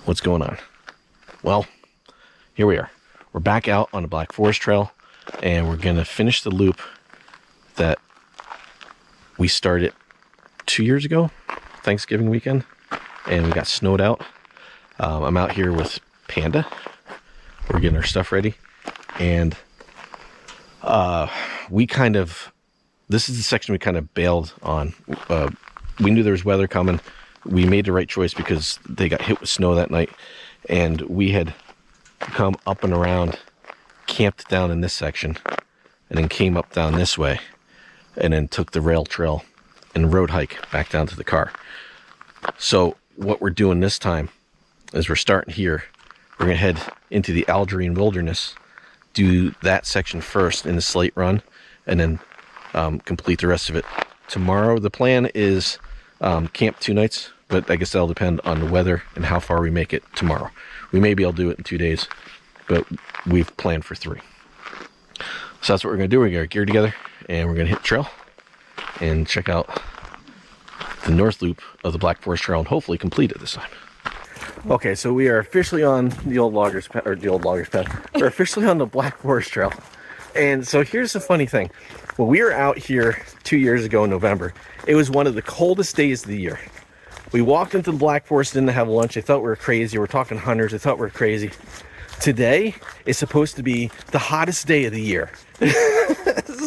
What's going on? Well, here we are. We're back out on the Black Forest Trail, and we're gonna finish the loop that we started 2 years ago, Thanksgiving weekend, and we got snowed out. I'm out here with Panda. We're getting our stuff ready, and this is the section we kind of bailed on. We knew there was weather coming. We made the right choice because they got hit with snow that night, and we had come up and around, camped down in this section, and then came up down this way, and then took the rail trail and road hike back down to the car. So what we're doing this time is we're starting here. We're gonna head into the Algerine wilderness, do that section first in the slate run, and then complete the rest of it tomorrow. The plan is camp 2 nights, but I guess that'll depend on the weather and how far we make it tomorrow. We may be able to do it in 2 days, but we've planned for 3. So that's what we're gonna do. We're gonna get gear together and we're gonna hit the trail and check out the north loop of the Black Forest Trail and hopefully complete it this time. Okay, so we are officially on the old loggers path. We're officially on the Black Forest Trail. And so here's the funny thing. When we were out here 2 years ago in November, it was one of the coldest days of the year. We walked into the Black Forest, didn't have lunch. They thought we were crazy. We're talking hunters. They thought we were crazy. Today is supposed to be the hottest day of the year.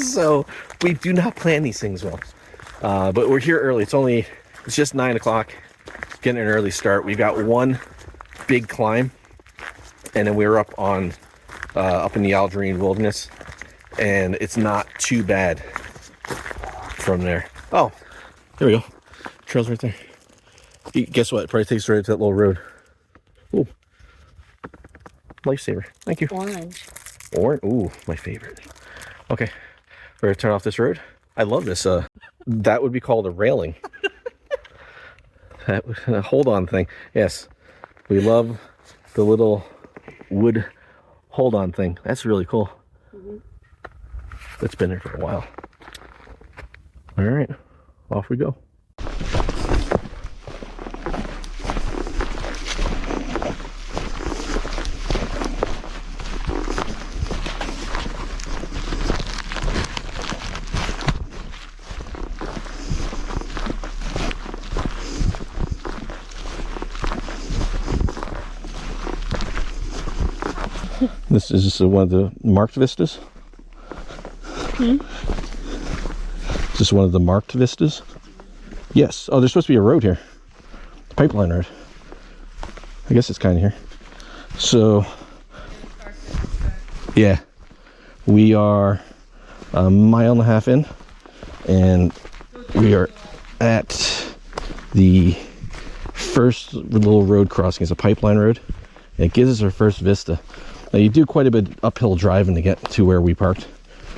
So we do not plan these things well. But we're here early. It's just 9 o'clock. Getting an early start. We've got one big climb, and then we're up in the Algerine wilderness, and it's not too bad from there. Oh, there we go. Trail's right there. Guess what? It probably takes us right to that little road. Ooh. Lifesaver. Thank you. Orange. Ooh, my favorite. Okay. We're gonna turn off this road. I love this. That would be called a railing. That a hold-on thing. Yes. We love the little wood hold-on thing. That's really cool. Mm-hmm. That's been there for a while. All right. Off we go. This is one of the marked vistas. Is this one of the marked vistas? Yes. Oh, there's supposed to be a road here. Pipeline road. I guess it's kind of here. So, yeah. We are a mile and a half in, and we are at the first little road crossing. It's a pipeline road, and it gives us our first vista. Now you do quite a bit uphill driving to get to where we parked,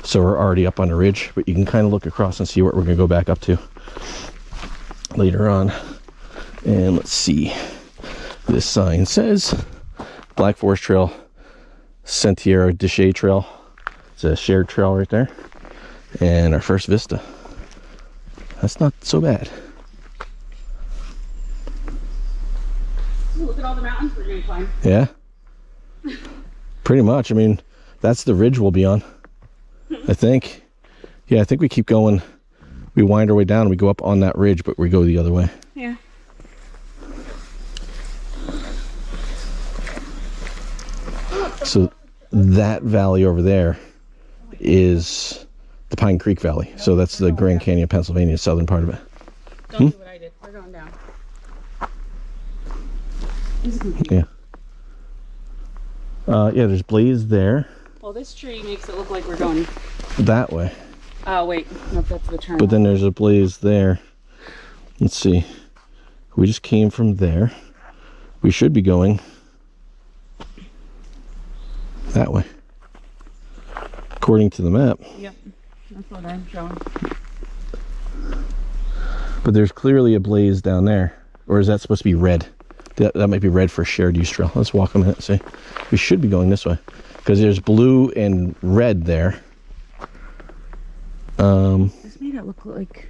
so we're already up on the ridge, but you can kind of look across and see what we're going to go back up to later on. And let's see, this sign says Black Forest Trail, Sentiero de Shea Trail. It's a shared trail right there, and our first vista. That's not so bad. Ooh, look at all the mountains we're going to climb. Yeah. Pretty much. I mean, that's the ridge we'll be on, I think. Yeah, I think we keep going. We wind our way down and we go up on that ridge, but we go the other way. Yeah. So that valley over there is the Pine Creek Valley. So that's the Grand Canyon, Pennsylvania, southern part of it. Don't do what I did. We're going down. Yeah. Yeah, there's Blaze there. Well, this tree makes it look like we're going that way. Oh, wait. Nope, that's the turn. But then there's a Blaze there. Let's see. We just came from there. We should be going that way, according to the map. Yep, that's what I'm showing. But there's clearly a Blaze down there. Or is that supposed to be red? That might be red for shared use trail. Let's walk a minute and see. We should be going this way because there's blue and red there. This made it look like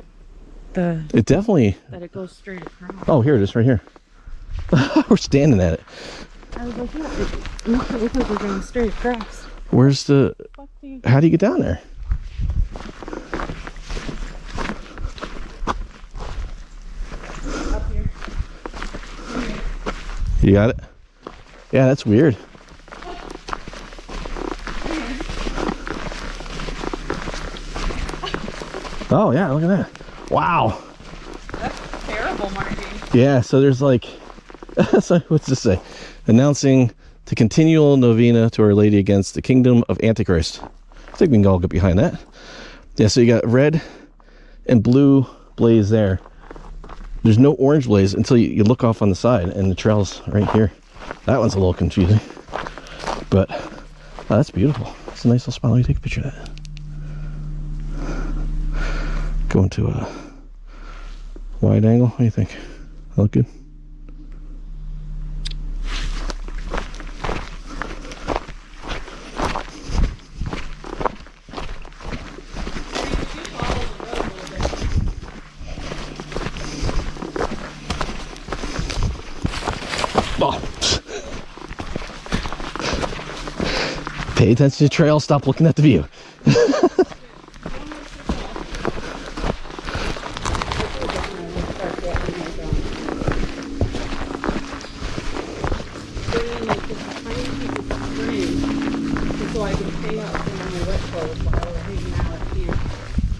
it definitely. that it goes straight across. Oh, here it is, right here. We're standing at it. I was like, yeah, it makes it look like we're going straight across. Where's the... How do you get down there? Up here. You got it? Yeah, that's weird. Oh, yeah, look at that. Wow. That's terrible marking. Yeah, so there's like... so what's this say? Announcing the continual novena to Our Lady against the kingdom of Antichrist. I think we can all get behind that. Yeah, so you got red and blue blaze there. There's no orange blaze until you look off on the side, and the trail's right here. That one's a little confusing. But, oh, that's beautiful. It's a nice little spot. Let me take a picture of that. Go into a wide angle. What do you think? That look good? Oh. Pay attention to the trail, stop looking at the view.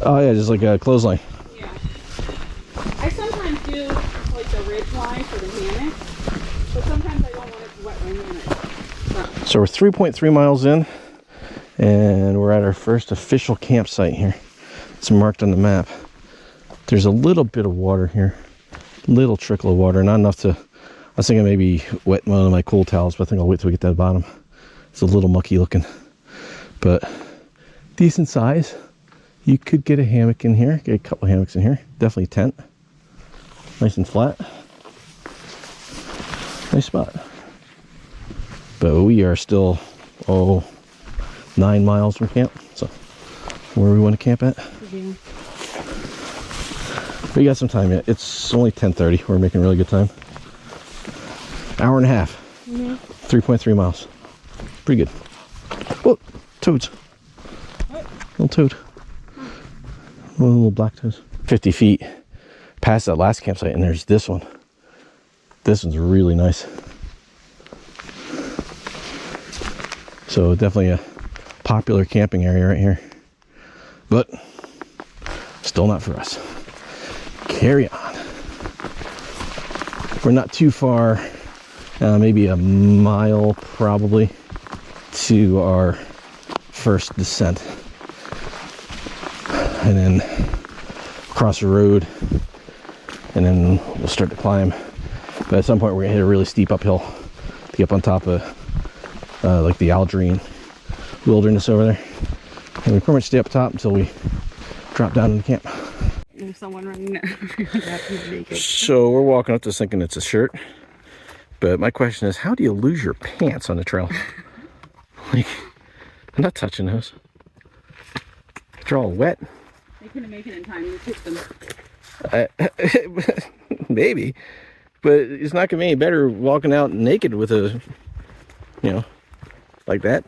Oh yeah, just like a clothesline. Yeah. I sometimes do like the ridge line for the hammock, but sometimes I don't want it to wet my hammock. So we're 3.3 miles in, and we're at our first official campsite here. It's marked on the map. There's a little bit of water here, little trickle of water, not enough to. I was thinking maybe wet one of my cool towels, but I think I'll wait till we get to the bottom. It's a little mucky looking, but decent size. You could get a hammock in here, get a couple of hammocks in here. Definitely a tent. Nice and flat. Nice spot. But we are still, 9 miles from camp. So, where we want to camp at. Yeah. We got some time yet. It's only 10:30. We're making really good time. Hour and a half. 3.3 miles. Pretty good. Oh, toads. What? Little toad. Little black toads. 50 feet past that last campsite, and there's this one. This one's really nice. So definitely a popular camping area right here. But still not for us. Carry on. We're not too far, maybe a mile probably, to our first descent. And then cross the road, and then we'll start to climb. But at some point we're gonna hit a really steep uphill to get up on top of like the Algerine wilderness over there. And we pretty much stay up top until we drop down into camp. There's someone running naked. So we're walking up this thinking it's a shirt. But my question is, how do you lose your pants on the trail? Like, I'm not touching those. They're all wet. They couldn't make it in time to tip them. Maybe, but it's not gonna be any better walking out naked with a, like that.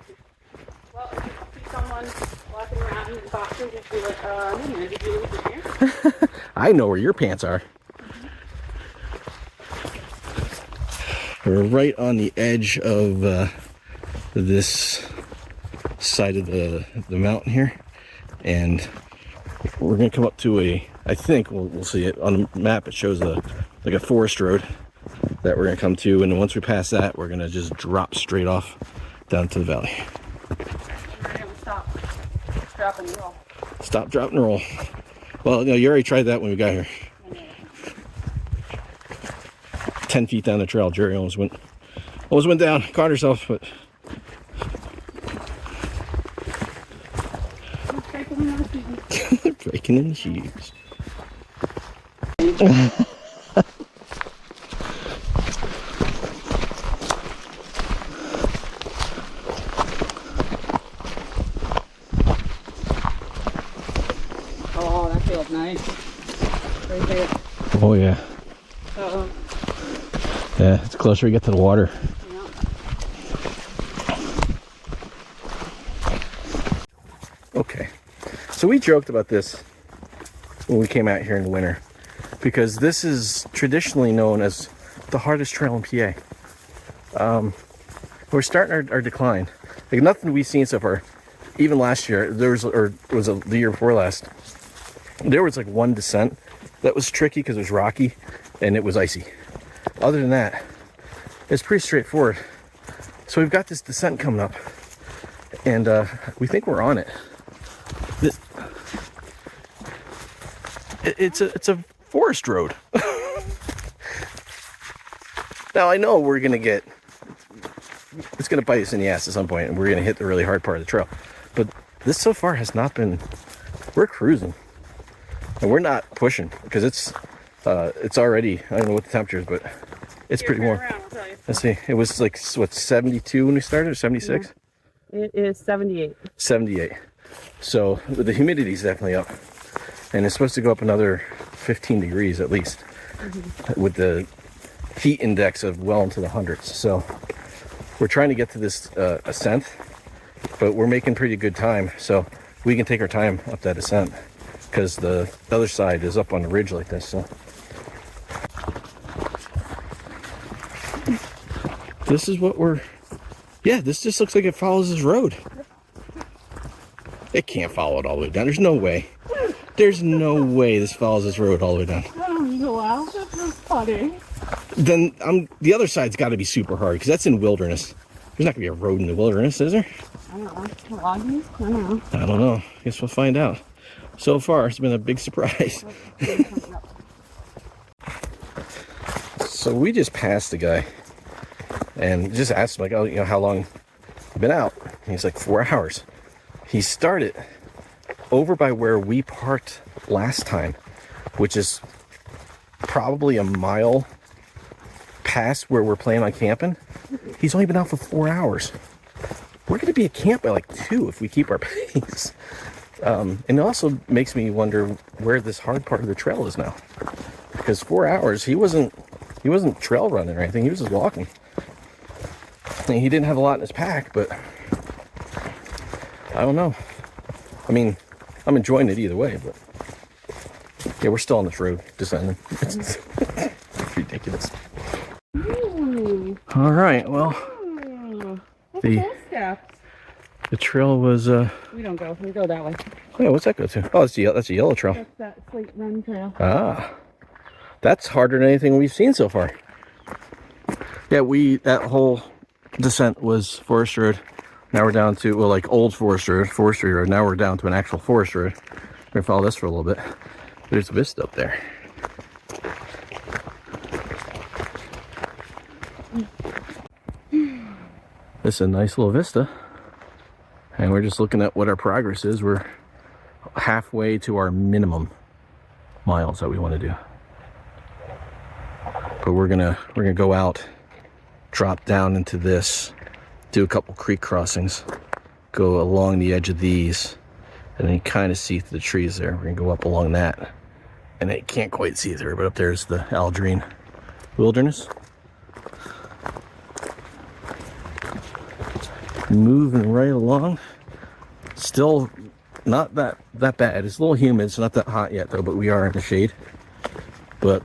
Well, if you see someone walking around in boxers, just be like, hey, did you lose your pants? I know where your pants are. We're right on the edge of this side of the mountain here, and we're gonna come up to I think we'll see it on the map. It shows like a forest road that we're gonna come to, and then once we pass that, we're gonna just drop straight off down to the valley. We're gonna stop, drop, and roll. Stop, drop, and roll. Well, you already tried that when we got here. 10 feet down the trail, Jerry almost went down, caught herself, but. Breaking in the shoes. Oh, that feels nice. Right there. Oh yeah. Uh-oh. Yeah, it's closer we get to the water. Yeah. Okay, so we joked about this when we came out here in the winter, because this is traditionally known as the hardest trail in PA. We're starting our decline. Like, nothing we've seen so far. Even last year, there was, or was it the year before last, there was like one descent that was tricky because it was rocky and it was icy. Other than that, it's pretty straightforward. So we've got this descent coming up, and we think we're on it. It's a forest road. Now I know we're gonna get, it's gonna bite us in the ass at some point, and we're gonna hit the really hard part of the trail. But this so far has not been. We're cruising, and we're not pushing because it's already, I don't know what the temperature is, but it's pretty warm. Let's see. It was like, what, 72 when we started, or 76? Yeah. It is 78. 78. So the humidity is definitely up, and it's supposed to go up another 15 degrees at least, with the heat index of well into the hundreds. So we're trying to get to this ascent, but we're making pretty good time, so we can take our time up that ascent because the other side is up on the ridge like this. So this is what we're, yeah, this just looks like it follows this road. It can't follow it all the way down. There's no way. There's no way this follows this road all the way down. Oh, wow, that's funny. Then the other side's got to be super hard because that's in wilderness. There's not gonna be a road in the wilderness, is there? I don't know. Logging? I don't know. I don't know. Guess we'll find out. So far, it's been a big surprise. So we just passed the guy and just asked him, like, oh, you know, how long you been out? And he's like, 4 hours. He started over by where we parked last time, which is probably a mile past where we're planning on camping. He's only been out for 4 hours. We're going to be at camp by like 2 if we keep our pace. And it also makes me wonder where this hard part of the trail is now, because 4 hours he wasn't trail running or anything. He was just walking. I mean, he didn't have a lot in his pack, but I don't know. I mean, I'm enjoying it either way, but yeah, we're still on this road descending. It's ridiculous. Ooh. All right, well, the trail was We don't go. We go that way. oh yeah, what's that go to? Oh, that's a yellow trail. That's that Slate Run Trail. Ah, that's harder than anything we've seen so far. Yeah, that whole descent was forest road. Now we're down to, well, like old forestry road. Now we're down to an actual forest road. We're gonna follow this for a little bit. There's Vista up there. This is a nice little vista. And we're just looking at what our progress is. We're halfway to our minimum miles that we want to do. But we're gonna go out, drop down into this, do a couple creek crossings, go along the edge of these, and then you kind of see through the trees there. We're gonna go up along that, and I can't quite see through, but up there's the Algerine wilderness. Moving right along. Still not that bad. It's a little humid. It's not that hot yet though, but we are in the shade. But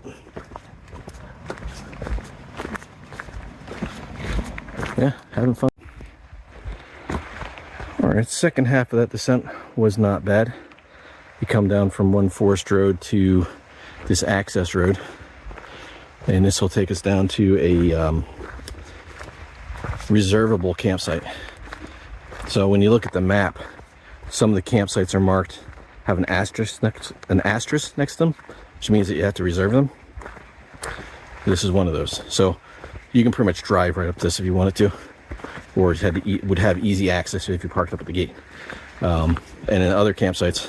yeah, having fun. All right, second half of that descent was not bad. You come down from one forest road to this access road, and this will take us down to a reservable campsite. So when you look at the map, some of the campsites are marked, have an asterisk next to them, which means that you have to reserve them. This is one of those. So you can pretty much drive right up this if you wanted to, or would have easy access if you parked up at the gate. And then other campsites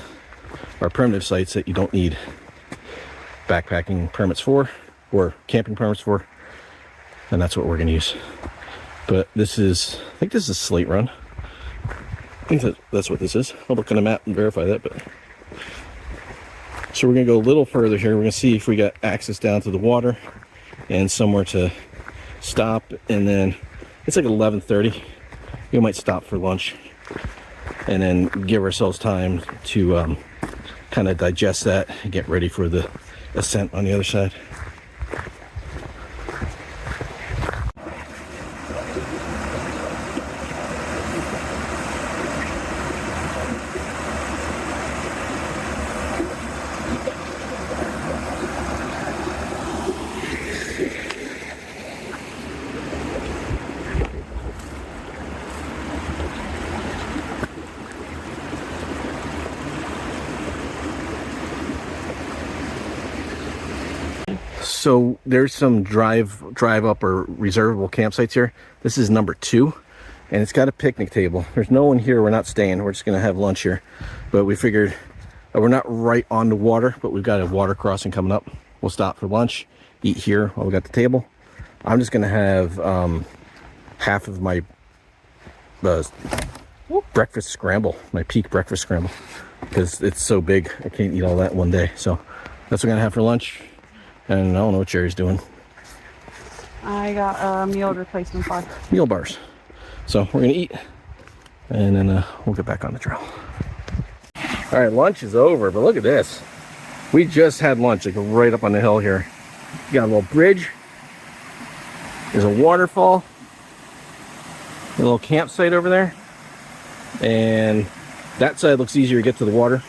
are primitive sites that you don't need backpacking permits for or camping permits for, and that's what we're going to use. But this is, I think this is Slate Run. I think that's what this is. I'll look on the map and verify that. But so we're gonna go a little further here. We're gonna see if we got access down to the water and somewhere to stop, and then it's like 11:30. We might stop for lunch and then give ourselves time to kind of digest that and get ready for the ascent on the other side. So there's some drive up or reservable campsites here. This is number 2, and it's got a picnic table. There's no one here. We're not staying. We're just gonna have lunch here. But we figured we're not right on the water, but we've got a water crossing coming up. We'll stop for lunch, eat here while we got the table. I'm just gonna have half of my breakfast scramble, my peak breakfast scramble, because it's so big. I can't eat all that one day. So that's what I'm gonna have for lunch. And I don't know what Jerry's doing. I got a meal replacement bar. Meal bars. So we're gonna eat, and then we'll get back on the trail. All right, lunch is over, but look at this. We just had lunch, like right up on the hill here. You got a little bridge. There's a waterfall. A little campsite over there. And that side looks easier to get to the water.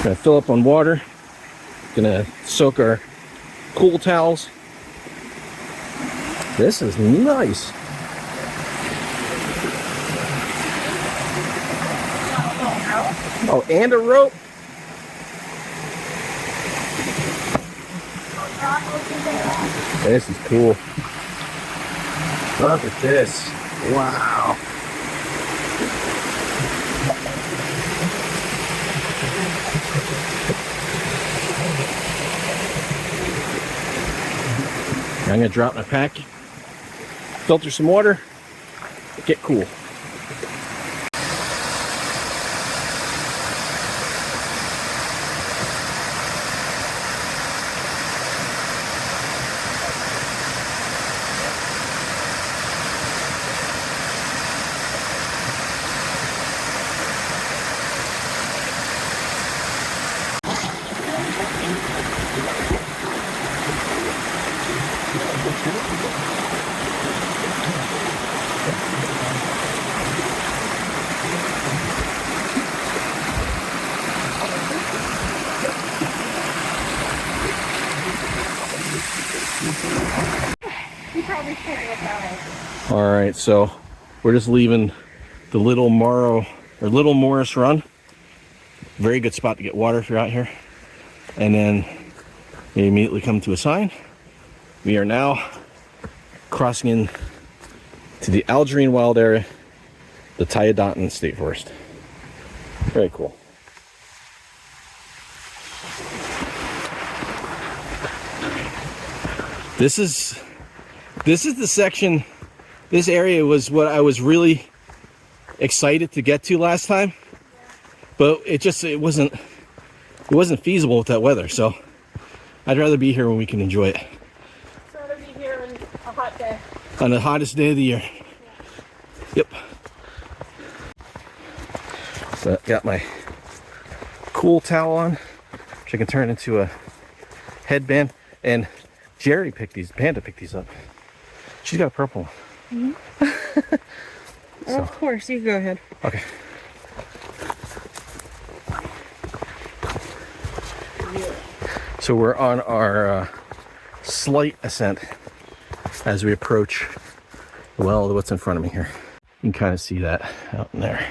Gonna fill up on water. Gonna soak our cool towels. This is nice. Oh, and a rope. This is cool. Look at this. Wow. I'm gonna drop my pack, filter some water, get cool. All right, so we're just leaving the Little Morris Run. Very good spot to get water if you're out here. And then we immediately come to a sign. We are now crossing in to the Algerine wild area, the Tiadaghton State Forest. Very cool. This is the section. This area was what I was really excited to get to last time, but it wasn't feasible with that weather. So I'd rather be here when we can enjoy it. I'd rather be here on a hot day. On the hottest day of the year. Yep. So I got my cool towel on, which I can turn into a headband. And Jerry Panda picked these up. She's got a purple one. Mm-hmm. So. Of course, you go ahead. Okay. So we're on our slight ascent as we approach, well, what's in front of me here. You can kind of see that out in there.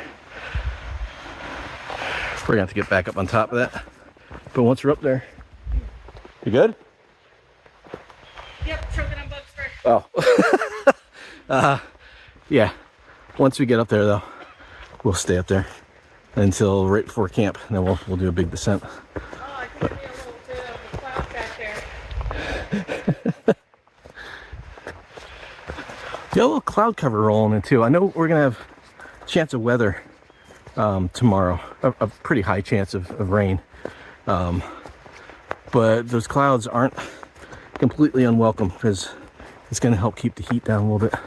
We're gonna have to get back up on top of that. But once we're up there, you good? Yep, choking on bug spray. Oh. Yeah. Once we get up there, though, we'll stay up there until right before camp, and then we'll do a big descent. Oh, I can see a little bit of a cloud back there. Got a little cloud cover rolling in too. I know we're gonna have a chance of weather tomorrow, a pretty high chance of rain, but those clouds aren't completely unwelcome because it's going to help keep the heat down a little bit.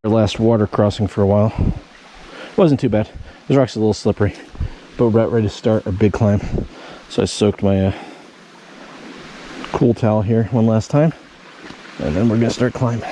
Our last water crossing for a while. Wasn't too bad. The rock's a little slippery, but we're about ready to start a big climb. So I soaked my cool towel here one last time, and then we're gonna start climbing.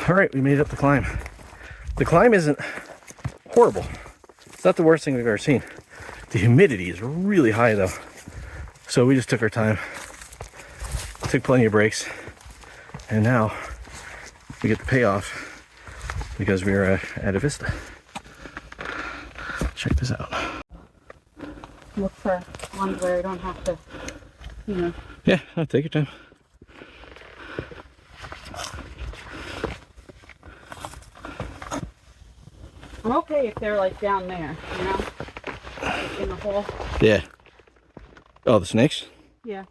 All right, we made it up the climb. The climb isn't horrible. It's not the worst thing we've ever seen. The humidity is really high though. So we just took our time, took plenty of breaks, and now we get the payoff because we're at a vista. Check this out. Look for ones where I don't have to, you know. Yeah, take your time. I'm okay if they're like down there, you know, like in the hole. Yeah. Oh, the snakes? Yeah.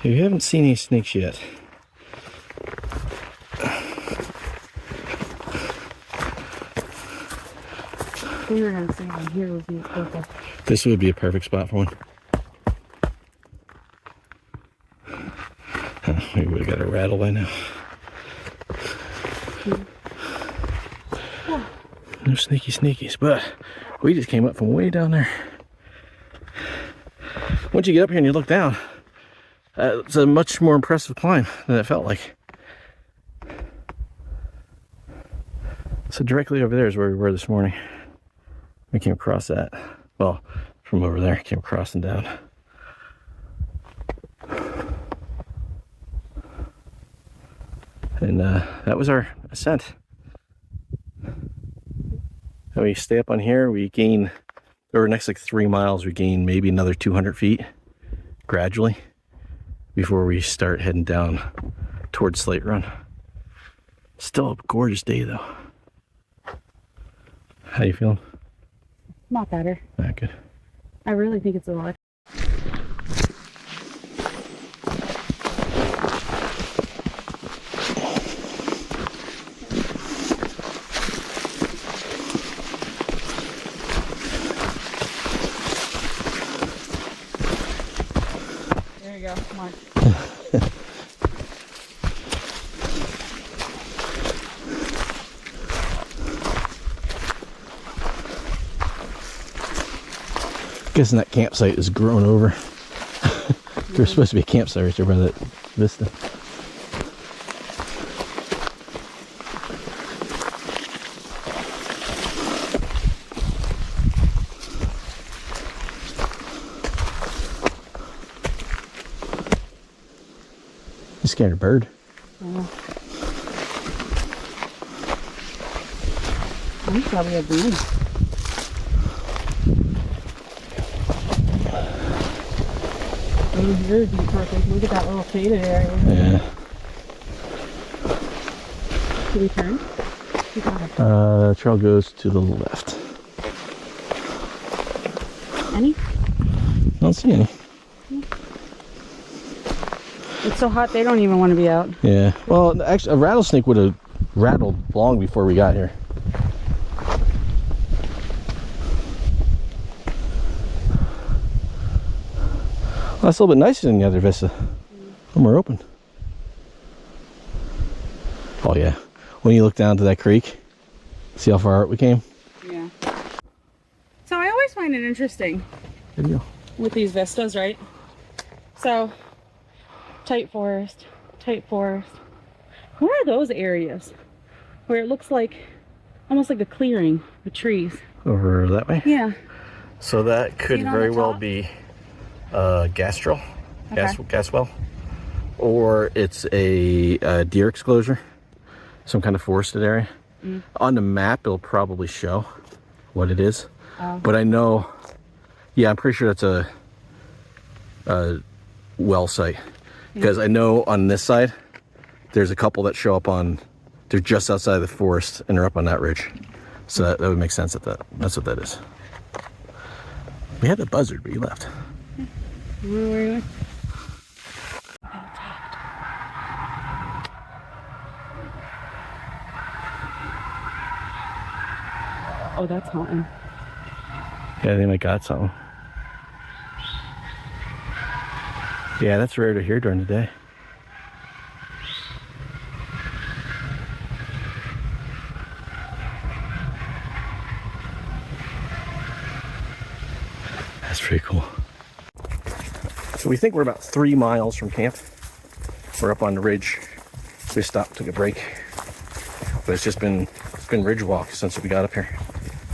You haven't seen any snakes yet. If we were gonna see one here would be perfect. This would be a perfect spot for one. We would have got a rattle by now. No sneaky sneakies, but we just came up from way down there. Once you get up here and you look down, it's a much more impressive climb than it felt like. So directly over there is where we were this morning. We came across that. Well, from over there, came across and down. And that was our ascent. And we stay up on here, we gain, over the next like 3 miles, we gain maybe another 200 feet gradually before we start heading down towards Slate Run. Still a gorgeous day though. How you feeling? Not better. Not good. I really think it's a lot. There you go, come on. Guessing that campsite is grown over. There's supposed to be a campsite right there by that vista. You scared a bird? Yeah. I think probably a broom. here would be perfect. Look at that little shaded area. Yeah. Can we turn? We got it. Trail goes to the left. Any? I don't see any. It's so hot they don't even want to be out. Yeah. Well, actually, a rattlesnake would have rattled long before we got here. Well, that's a little bit nicer than the other vista. More open. Oh yeah. When you look down to that creek, see how far out we came? Yeah. So I always find it interesting Good deal. with these vistas, right? So, tight forest. What are those areas where it looks like almost like a clearing with trees? Over that way? Yeah. So that could See it on very the well top? be gas drill, Okay. gas well, or it's a deer exclosure, some kind of forested area. On the map, it'll probably show what it is, but I know, yeah, I'm pretty sure that's a well site, because I know on this side, there's a couple that show up on, they're just outside of the forest and they're up on that ridge, so that would make sense that's what that is. We had a buzzard, but he left. Where were you? Oh, that's haunting. Yeah, I think I got something. Yeah, that's rare to hear during the day. That's pretty cool. So we think we're about 3 miles from camp. We're up on the ridge. We stopped, took a break. But it's been ridge walk since we got up here.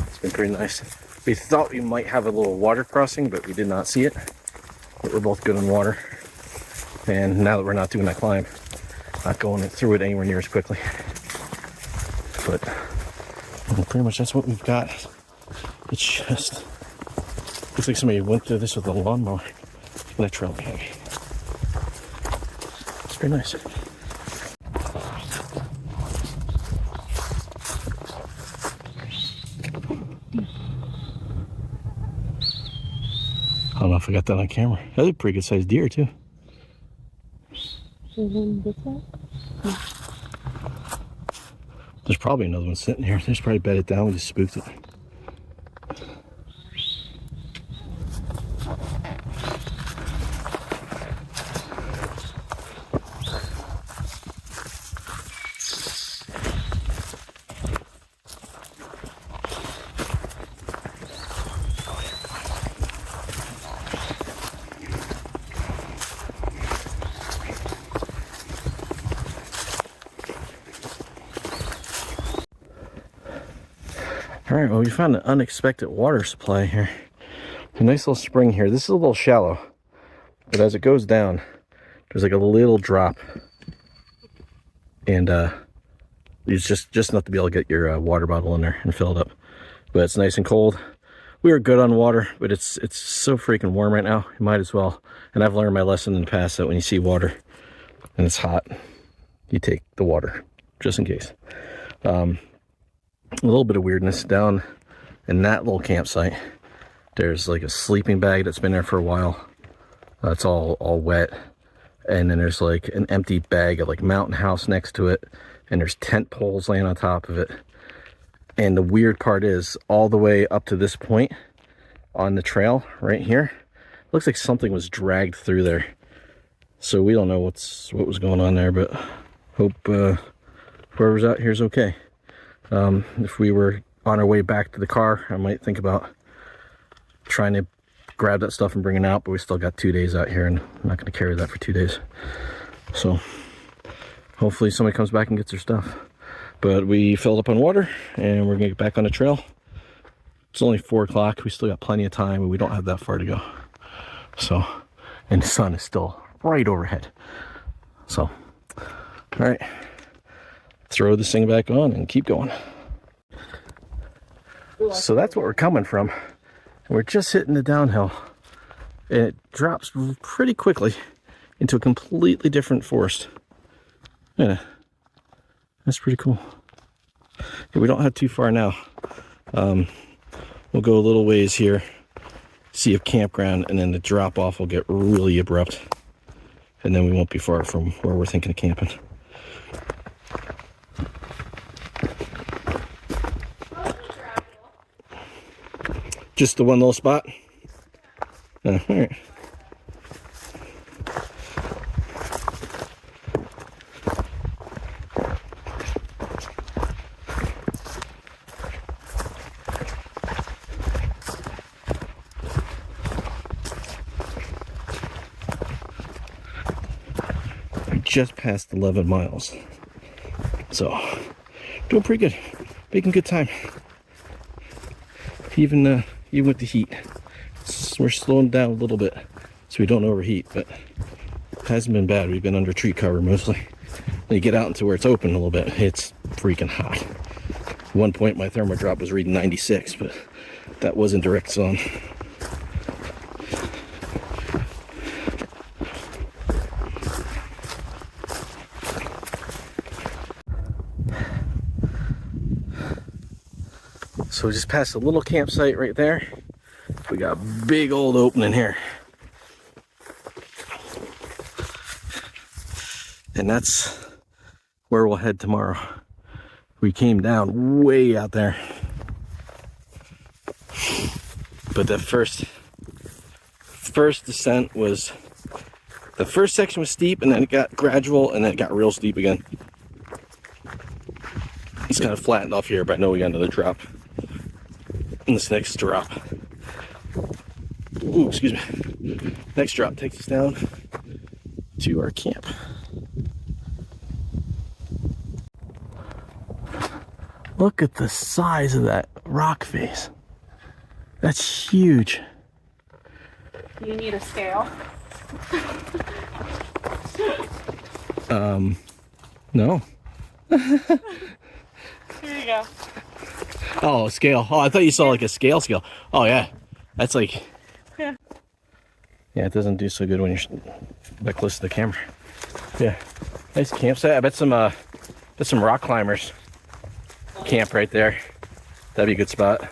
It's been pretty nice. We thought we might have a little water crossing, but we did not see it. But we're both good on water. And now that we're not doing that climb, not going through it anywhere near as quickly. But pretty much that's what we've got. It's just, looks like somebody went through this with a lawnmower. And that trail heavy. It's pretty nice. I don't know if I got that on camera. That's a pretty good sized deer too. There's probably another one sitting here. They just probably bedded down. We just spooked it. All right, well, we found an unexpected water supply here. A nice little spring here. This is a little shallow, but as it goes down, there's like a little drop. And it's just enough to be able to get your water bottle in there and fill it up. But it's nice and cold. We are good on water, but it's so freaking warm right now. You might as well. And I've learned my lesson in the past that when you see water and it's hot, you take the water, just in case. A little bit of weirdness down in that little campsite. There's like a sleeping bag that's been there for a while. It's all wet. And then there's like an empty bag of like mountain house next to it. And there's tent poles laying on top of it. And the weird part is all the way up to this point on the trail right here, looks like something was dragged through there. So we don't know what was going on there, but hope whoever's out here is okay. If we were on our way back to the car, I might think about trying to grab that stuff and bring it out, but we still got 2 days out here and I'm not going to carry that for 2 days. So hopefully somebody comes back and gets their stuff. But we filled up on water and we're going to get back on the trail. It's only 4 o'clock. We still got plenty of time and we don't have that far to go. So, and the sun is still right overhead. So, all right. Throw this thing back on and keep going. So that's what we're coming from. We're just hitting the downhill. And it drops pretty quickly into a completely different forest. Yeah, that's pretty cool. Yeah, we don't have too far now. We'll go a little ways here, see a campground, and then the drop off will get really abrupt. And then we won't be far from where we're thinking of camping. Just the one little spot? All right. Just past 11 miles. So, doing pretty good. Making good time. Even with the heat. We're slowing down a little bit so we don't overheat, but it hasn't been bad. We've been under tree cover mostly. When you get out into where it's open a little bit, it's freaking hot. At one point my thermal drop was reading 96, but that wasn't direct sun. So we just passed a little campsite right there. We got a big old opening here. And that's where we'll head tomorrow. We came down way out there. But the first descent was, the first section was steep, and then it got gradual, and then it got real steep again. It's kind of flattened off here, but I know we got another drop. And this next drop, ooh, excuse me. Next drop takes us down to our camp. Look at the size of that rock face. That's huge. You need a scale. No. Here you go. Oh, a scale. Oh, I thought you saw like a scale. Oh, yeah. That's like... Yeah. Yeah, it doesn't do so good when you're that close to the camera. Yeah. Nice campsite. I bet some rock climbers camp right there. That'd be a good spot.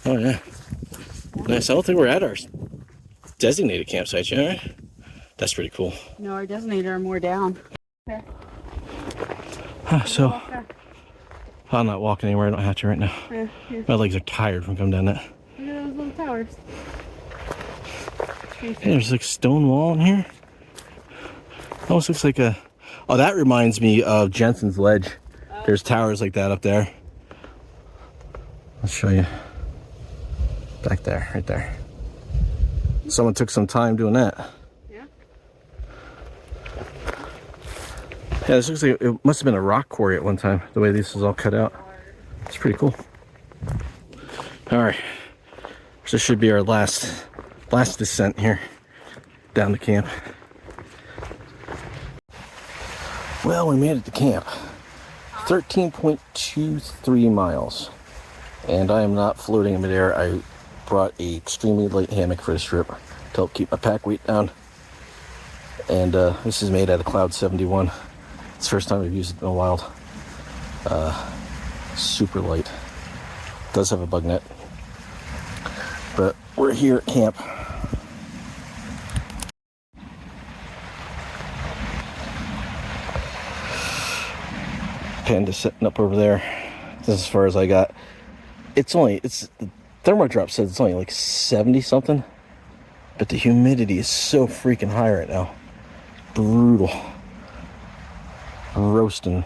Oh, yeah. Nice. I don't think we're at our designated campsite yet, right? That's pretty cool. No, our designated are more down. Okay. So... I'm not walking anywhere. I don't have to right now. Yeah, yeah. My legs are tired from coming down that. Look at those little towers. Hey, there's like stone wall in here. Almost looks like a... Oh, that reminds me of Jensen's Ledge. There's towers like that up there. I'll show you. Back there, right there. Someone took some time doing that. Yeah. Yeah, this looks like it must have been a rock quarry at one time, the way this is all cut out. It's pretty cool. All right, so this should be our last descent here down to camp. Well, we made it to camp. 13.23 miles, and I am not floating in midair. I brought a extremely light hammock for this trip to help keep my pack weight down, and this is made out of Cloud 71. It's the first time I've used it in a while. Super light. Does have a bug net. But we're here at camp. Panda's setting up over there. This is as far as I got. The thermal drop says it's only like 70 something. But the humidity is so freaking high right now. Brutal. Roasting.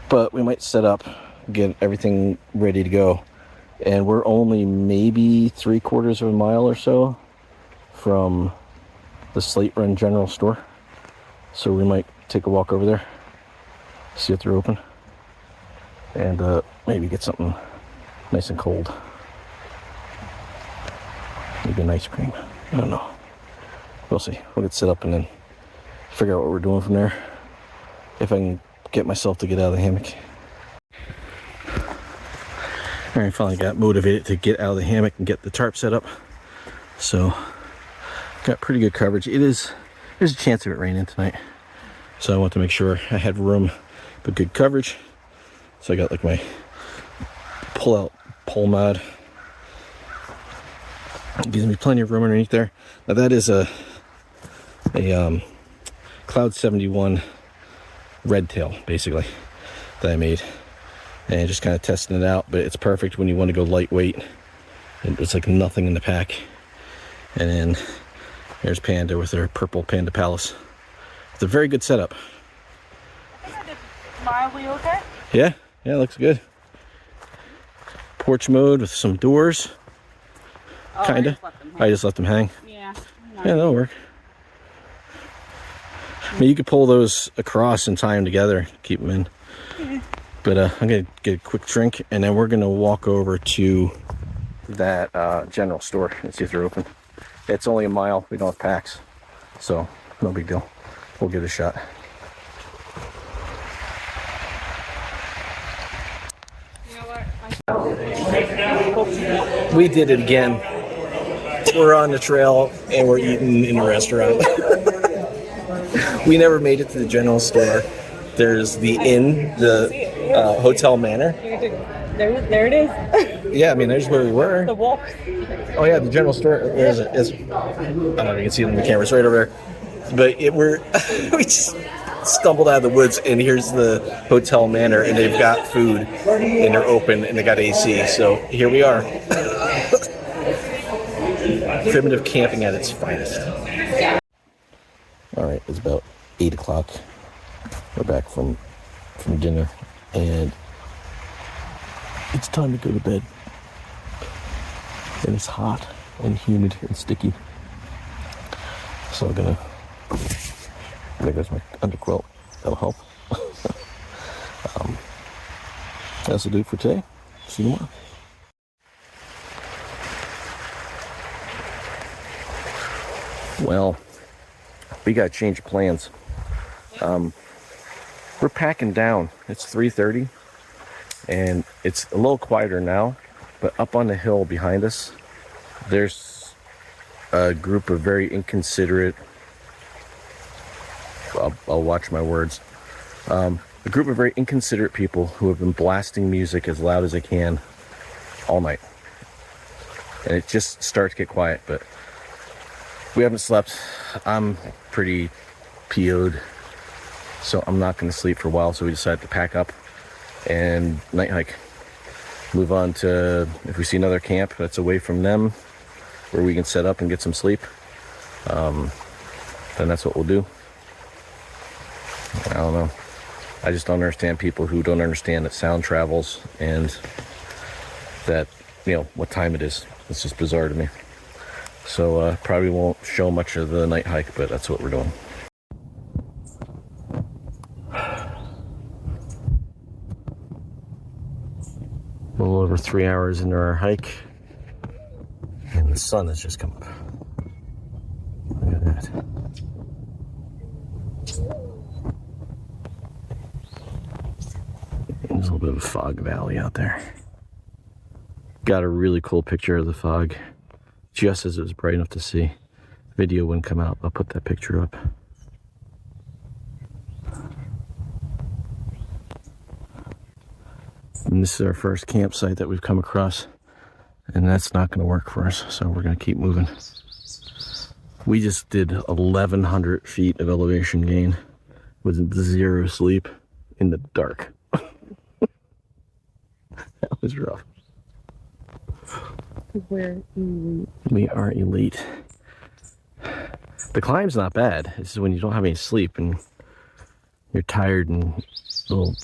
But we might set up, get everything ready to go. And we're only maybe 3/4 of a mile or so from the Slate Run General Store. So we might take a walk over there, see if they're open, and maybe get something nice and cold. Maybe an ice cream. I don't know. We'll see. We'll get set up and then figure out what we're doing from there. If I can get myself to get out of the hammock. I finally got motivated to get out of the hammock and get the tarp set up. So, got pretty good coverage. There's a chance of it raining tonight. So I want to make sure I had room, but good coverage. So I got like my pull-out pole mod. It gives me plenty of room underneath there. Now that is a Cloud 71 red tail, basically, that I made. And just kind of testing it out, but it's perfect when you want to go lightweight. It's like nothing in the pack. And then there's Panda with her purple Panda Palace. It's a very good setup. Mildly okay? Yeah, it looks good. Porch mode with some doors. Oh, Kinda. I just let them hang. Yeah. Yeah, that'll work. I mean, you could pull those across and tie them together, keep them in. Yeah. But I'm gonna get a quick drink, and then we're gonna walk over to that general store and see if they're open. It's only a mile. We don't have packs, so no big deal. We'll give it a shot. You know what? We did it again. We're on the trail and we're eating in a restaurant. We never made it to the general store. There's the inn, the Hotel Manor. There it is. Yeah, I mean, there's where we were. The wolf. Oh yeah, the general store is. I don't know if you can see it in the camera. It's right over there. But we just stumbled out of the woods, and here's the Hotel Manor, and they've got food, and they're open, and they got AC. So here we are. Primitive camping at its finest. All right, it's about 8 o'clock. We're back from dinner, and it's time to go to bed. And it's hot and humid and sticky. So I'm gonna, there goes my underquilt. That'll help. That'll do it for today. See you tomorrow. Well, we got to change plans. We're packing down. It's 3:30, and it's a little quieter now, but up on the hill behind us, there's a group of very inconsiderate, I'll watch my words, a group of very inconsiderate people who have been blasting music as loud as they can all night. And it just starts to get quiet, but we haven't slept. I'm pretty PO'd, so I'm not going to sleep for a while. So we decided to pack up and night hike. Move on to, if we see another camp that's away from them, where we can set up and get some sleep, then that's what we'll do. I don't know. I just don't understand people who don't understand that sound travels and that, what time it is. It's just bizarre to me. So probably won't show much of the night hike, but that's what we're doing. A little over 3 hours into our hike, and the sun has just come up. Look at that. There's a little bit of a fog valley out there. Got a really cool picture of the fog, just as it was bright enough to see. Video wouldn't come out. I'll put that picture up. And this is our first campsite that we've come across, and that's not going to work for us, so we're going to keep moving. We just did 1,100 feet of elevation gain with 0 sleep in the dark. That was rough. We're elite. We are elite. The climb's not bad. It's just when you don't have any sleep and you're tired and a little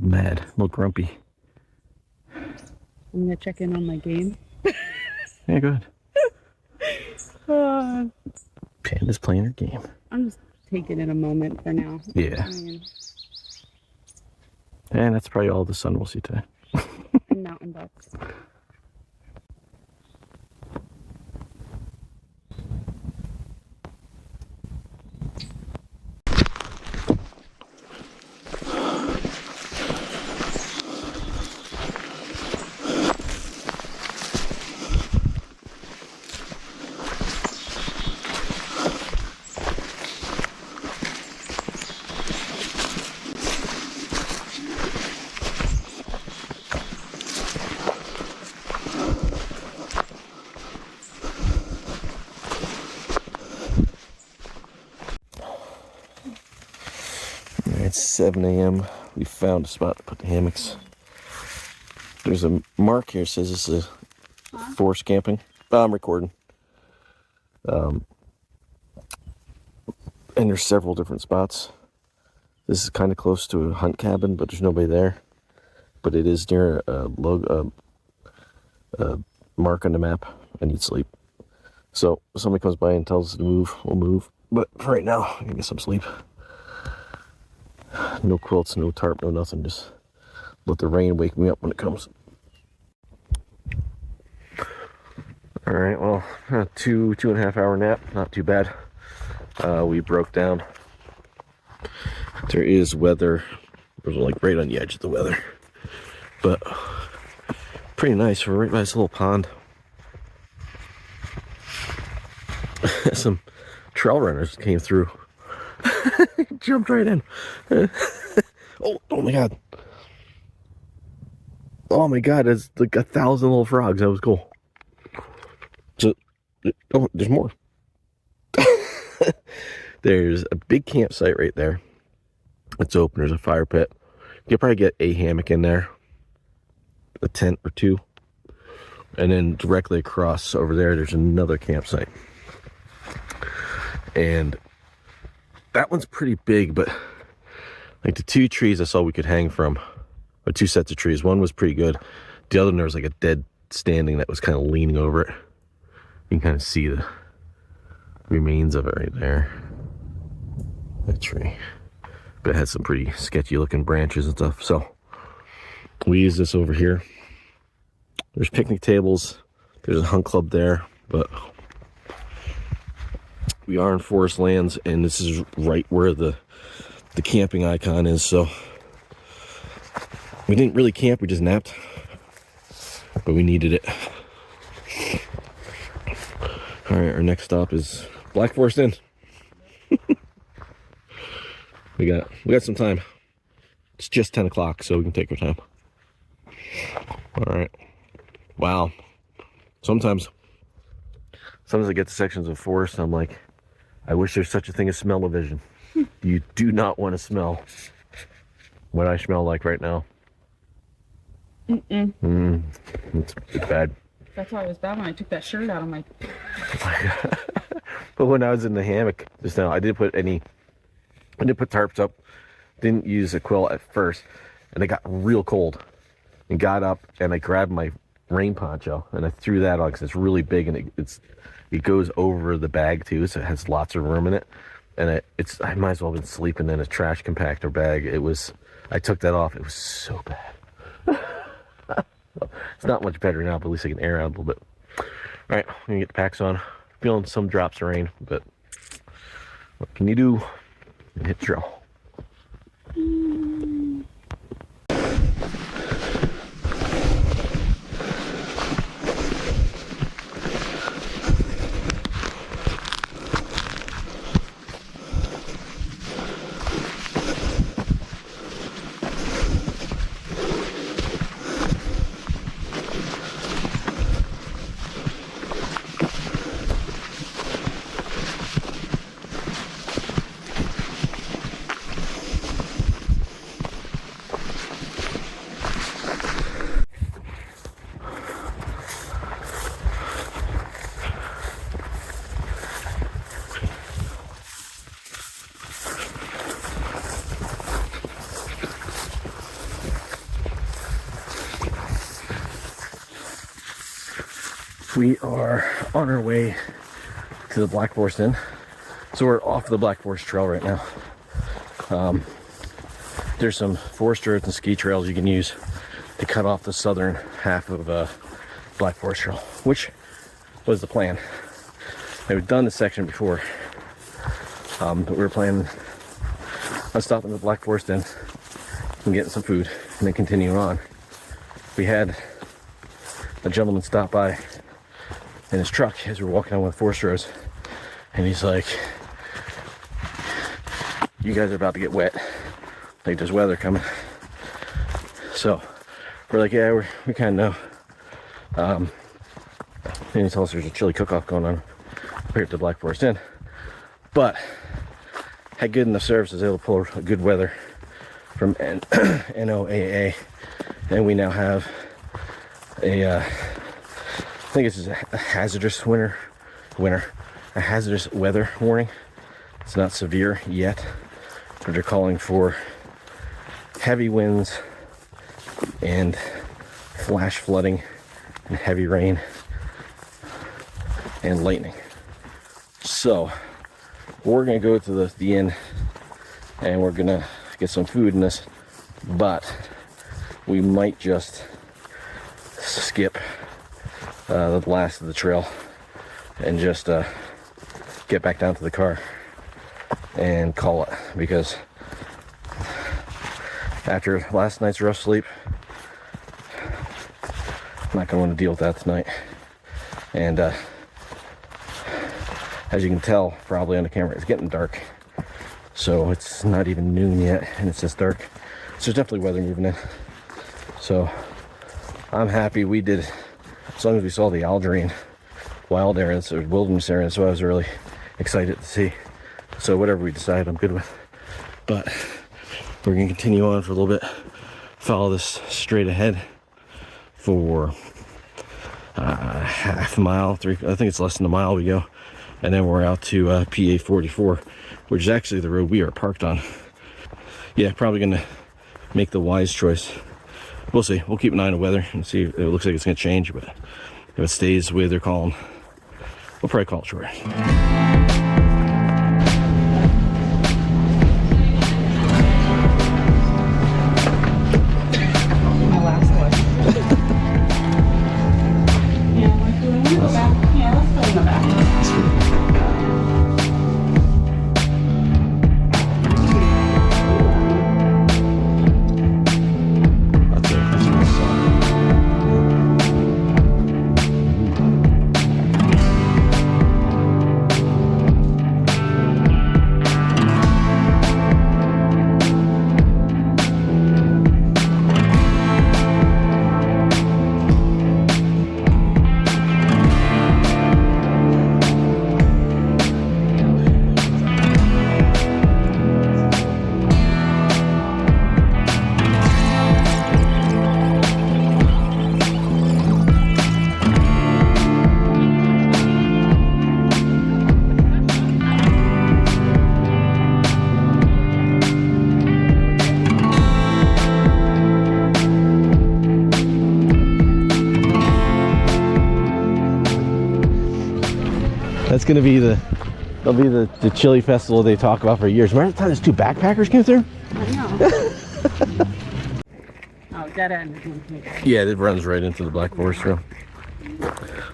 mad, a little grumpy. I'm gonna check in on my game. Yeah, go ahead. Panda's playing her game. I'm just taking it a moment for now. Yeah. And that's probably all the sun we'll see today. And mountain ducks. 7 a.m. We found a spot to put the hammocks. There's a mark here that says this is a forest camping. I'm recording. And there's several different spots. This is kind of close to a hunt cabin, but there's nobody there. But it is near a mark on the map. I need sleep. So if somebody comes by and tells us to move, we'll move. But for right now, I'm gonna get some sleep. No quilts, no tarp, no nothing. Just let the rain wake me up when it comes. All right, well, 2.5 hour nap, not too bad. We broke down. There is weather. We're like right on the edge of the weather, but pretty nice. We're right by this little pond. Some trail runners came through. Jumped right in. Oh my god. Oh my god, it's like 1,000 little frogs. That was cool. So, oh, there's more. There's a big campsite right there. It's open. There's a fire pit. You could probably get a hammock in there, a tent or two. And then directly across over there, there's another campsite. And that one's pretty big, but like the two trees I saw we could hang from, or two sets of trees, one was pretty good. The other one, there was like a dead standing that was kind of leaning over it. You can kind of see the remains of it right there. That tree. But it had some pretty sketchy looking branches and stuff. So we use this over here. There's picnic tables. There's a hunt club there, but we are in forest lands, and this is right where the camping icon is. So we didn't really camp, we just napped, but we needed it. All right, our next stop is Black Forest Inn. we got some time. It's just 10 o'clock, so we can take our time. All right. Wow. Sometimes I get to sections of forest and I'm like, I wish there's such a thing as smell-o-vision. You do not want to smell what I smell like right now. It's bad. That's why it was bad when I took that shirt out of my... But when I was in the hammock just now, I didn't put tarps up, didn't use a quilt at first, and it got real cold. And got up and I grabbed my rain poncho and I threw that on because it's really big and it goes over the bag too, so it has lots of room in it. And I might as well have been sleeping in a trash compactor bag. I took that off. It was so bad. It's not much better now, but at least I can air out a little bit. All right, I'm gonna get the packs on. Feeling some drops of rain, but what can you do? Hit the trail. We are on our way to the Black Forest Inn. So we're off the Black Forest Trail right now. There's some forest roads and ski trails you can use to cut off the southern half of Black Forest Trail, which was the plan. We've done this section before, but we were planning on stopping at the Black Forest Inn and getting some food and then continuing on. We had a gentleman stop by in his truck as we were walking on one of the forest roads, and he's like, you guys are about to get wet, like there's weather coming. So we're like, yeah, we kind of know. And he told us there's a chili cook-off going on here at the Black Forest Inn, but had good enough service, I was able to pull a good weather from NOAA, and we now have I think it's a hazardous a hazardous weather warning. It's not severe yet, but they're calling for heavy winds and flash flooding and heavy rain and lightning. So we're gonna go to the inn and we're gonna get some food in this, but we might just skip the last of the trail and just get back down to the car and call it, because after last night's rough sleep, I'm not gonna want to deal with that tonight. And as you can tell probably on the camera, it's getting dark, so it's not even noon yet and it's just dark. So there's definitely weather moving in, so I'm happy we did, as long as we saw the Algerine wild areas or wilderness areas. So I was really excited to see. So whatever we decide, I'm good with. But we're gonna continue on for a little bit, follow this straight ahead for half a mile, I think it's less than a mile we go, and then we're out to PA 44, which is actually the road we are parked on. Yeah, probably gonna make the wise choice. We'll see. We'll keep an eye on the weather and see if it looks like it's gonna change, but if it stays the way they're calling, we'll probably call it short. That's gonna be that'll be the chili festival they talk about for years. Remember the time those two backpackers came through? I know. Oh, dead end. Yeah, it runs right into the Black Forest Trail.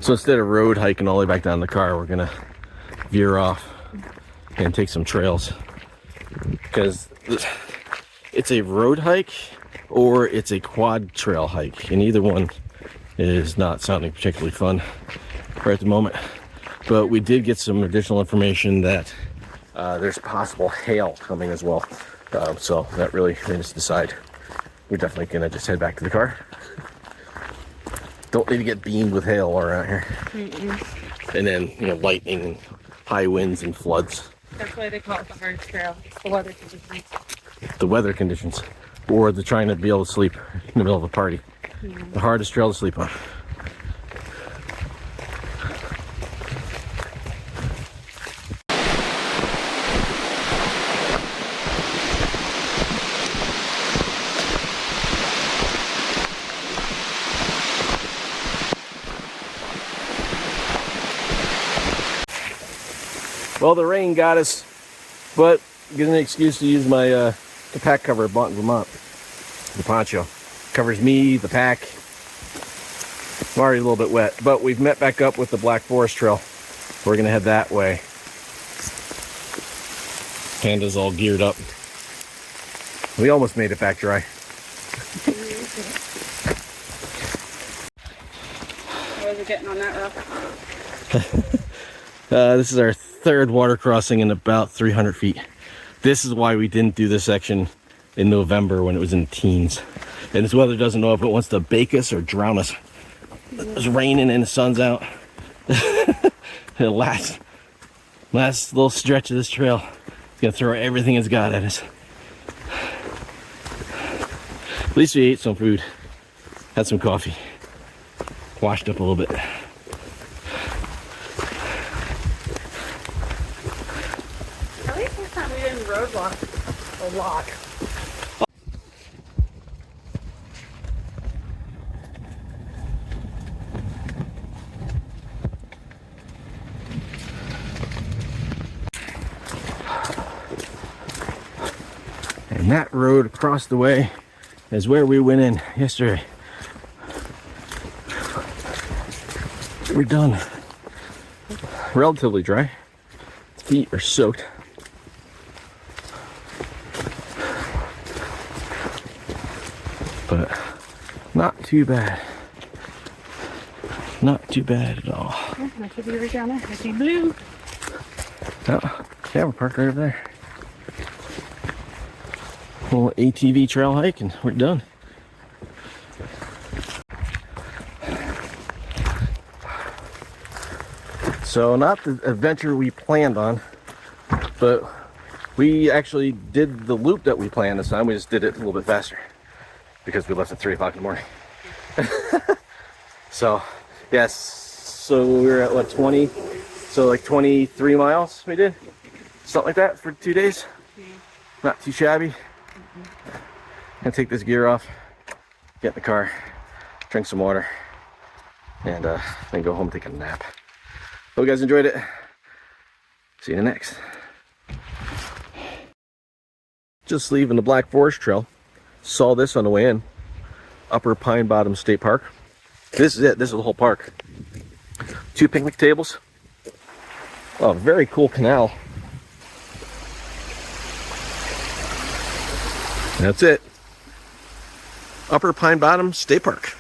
So instead of road hiking all the way back down the car, we're gonna veer off and take some trails, because it's a road hike or it's a quad trail hike, and either one is not sounding particularly fun right at the moment. But we did get some additional information that there's possible hail coming as well. So that really made us decide we're definitely gonna just head back to the car. Don't need to get beamed with hail all around here. And then, you know, lightning and high winds and floods. That's why they call it the hard trail. It's the weather conditions. The weather conditions. Or the trying to be able to sleep in the middle of a party. The hardest trail to sleep on. Well, the rain got us, but getting an excuse to use my the pack cover I bought in Vermont. The poncho covers me, the pack. I'm already a little bit wet, but we've met back up with the Black Forest Trail. We're gonna head that way. Panda's all geared up. We almost made it back dry. How was it getting on that rough? This is our third water crossing in about 300 feet. This is why we didn't do this section in November when it was in the teens. And this weather doesn't know if it wants to bake us or drown us. It's raining and the sun's out. The last little stretch of this trail is gonna throw everything it's got at us. least we ate some food, had some coffee, washed up a little bit. At least this time we didn't roadblock a lot. And that road across the way is where we went in yesterday. We're done. Relatively dry. Feet are soaked. But not too bad. Not too bad at all. I should be right down there. I see blue. Oh, yeah, we're parked right over there. Little ATV trail hike and we're done. So not the adventure we planned on, but we actually did the loop that we planned this time. We just did it a little bit faster because we left at 3 o'clock in the morning. So yes, so we were at what, 20? So like 23 miles we did? Something like that for 2 days. Not too shabby. Gonna take this gear off, get in the car, drink some water, and then go home and take a nap. Hope you guys enjoyed it. See you in the next. Just leaving the Black Forest Trail. Saw this on the way in. Upper Pine Bottom State Park. This is it. This is the whole park. 2 picnic tables. Oh, very cool canal. That's it. Upper Pine Bottom State Park.